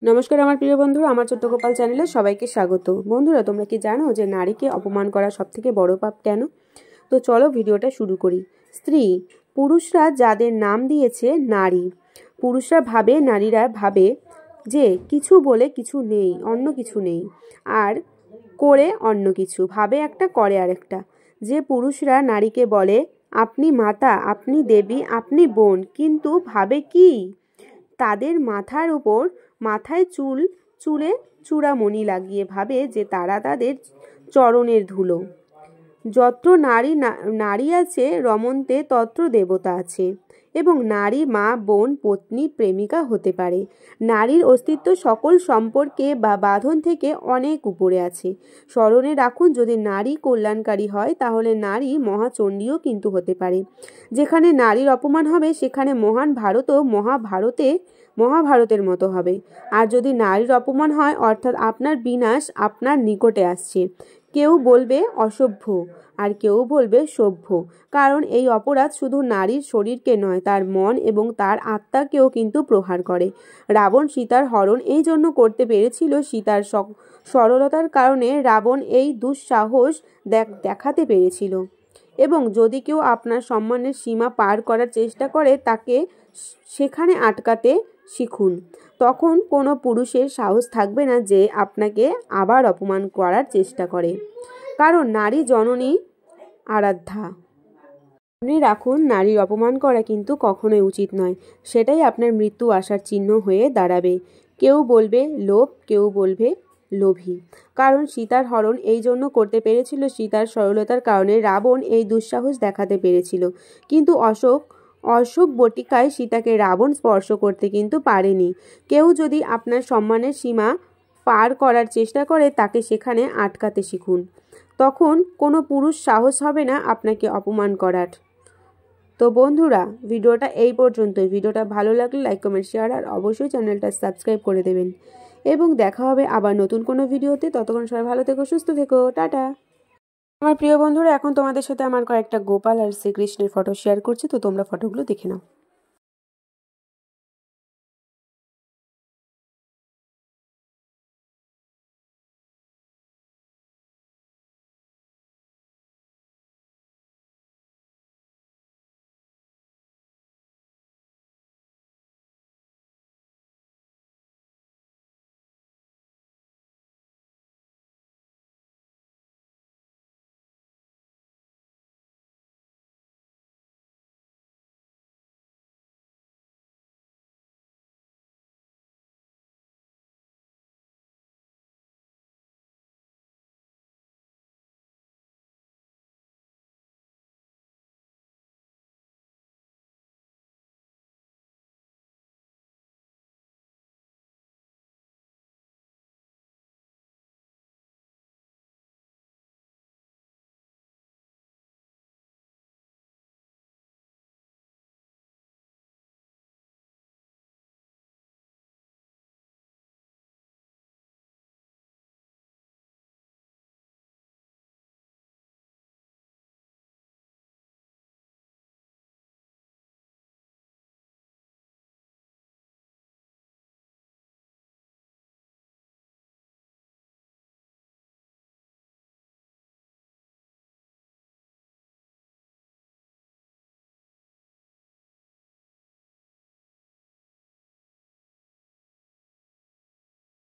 নমস্কার আমার প্রিয় বন্ধুরা, আমার ছোট্ট গোপাল চ্যানেলে সবাইকে স্বাগত। বন্ধুরা, তোমরা কি জানো যে নারীকে অপমান করা সবথেকে বড় পাপ কেন? তো চলো ভিডিওটা শুরু করি। স্ত্রী, পুরুষরা যাদের নাম দিয়েছে নারী, পুরুষরা ভাবে, নারীরা ভাবে যে কিছু বলে কিছু নেই, অন্য কিছু নেই, আর করে অন্য কিছু, ভাবে একটা করে আরেকটা। যে পুরুষরা নারীকে বলে আপনি মাতা, আপনি দেবী, আপনি বোন, কিন্তু ভাবে কি তাদের মাথায় চুলে চূড়ামণি লাগিয়ে ভাবে যে তারা তাদের চরণের ধুলো। যত্র নারী আছে রমন্তে তত্র দেবতা আছে। এবং নারী মা, বোন, পত্নী, প্রেমিকা হতে পারে। নারীর অস্তিত্ব সকল সম্পর্কে বা বাঁধন থেকে অনেক উপরে আছে। স্মরণে রাখুন, যদি নারী কল্যাণকারী হয় তাহলে নারী মহাচণ্ডীও কিন্তু হতে পারে। যেখানে নারীর অপমান হবে সেখানে মহাভারতের মতো হবে। আর যদি নারীর অপমান হয় অর্থাৎ আপনার বিনাশ আপনার নিকটে আসছে। কেউ বলবে অসভ্য আর কেউ বলবে সভ্য, কারণ এই অপরাধ শুধু নারীর শরীরকে নয়, তার মন এবং তার আত্মাকেও কিন্তু প্রহার করে। রাবণ সীতার হরণ এই জন্য করতে পেরেছিল, সীতার সরলতার কারণে রাবণ এই দুঃসাহস দেখাতে পেরেছিল। এবং যদি কেউ আপনার সম্মানের সীমা পার করার চেষ্টা করে তাকে সেখানে আটকাতে শিখুন। তখন কোনো পুরুষের সাহস থাকবে না যে আপনাকে আবার অপমান করার চেষ্টা করে, কারণ নারী জননী আরাধ্যা। মনে রাখুন, নারীর অপমান করা কিন্তু কখনোই উচিত নয়। সেটাই আপনার মৃত্যু আসার চিহ্ন হয়ে দাঁড়াবে। কেউ বলবে লোভ, কেউ বলবে লোভী। কারণ সীতার হরণ এই জন্য করতে পেরেছিল, সীতার সরলতার কারণে রাবণ এই দুঃসাহস দেখাতে পেরেছিল। কিন্তু অশোক বটিকায় সীতাকে রাবণ স্পর্শ করতে কিন্তু পারেনি। কেউ যদি আপনার সম্মানের সীমা পার করার চেষ্টা করে তাকে সেখানে আটকাতে শিখুন। তখন কোনো পুরুষ সাহস হবে না আপনাকে অপমান করার। তো বন্ধুরা, ভিডিওটা এই পর্যন্তই। ভিডিওটা ভালো লাগলে লাইক, কমেন্ট, শেয়ার আর অবশ্যই চ্যানেলটা সাবস্ক্রাইব করে দেবেন। এবং দেখা হবে আবার নতুন কোনো ভিডিওতে। ততক্ষণ সবাই ভালো থেকো, সুস্থ থেকো, টাটা। আমার প্রিয় বন্ধুরা, এখন তোমাদের সাথে আমার কয়েকটা গোপাল আর শ্রীকৃষ্ণের ফটো শেয়ার করছি, তো তোমরা ফটোগুলো দেখে নাও।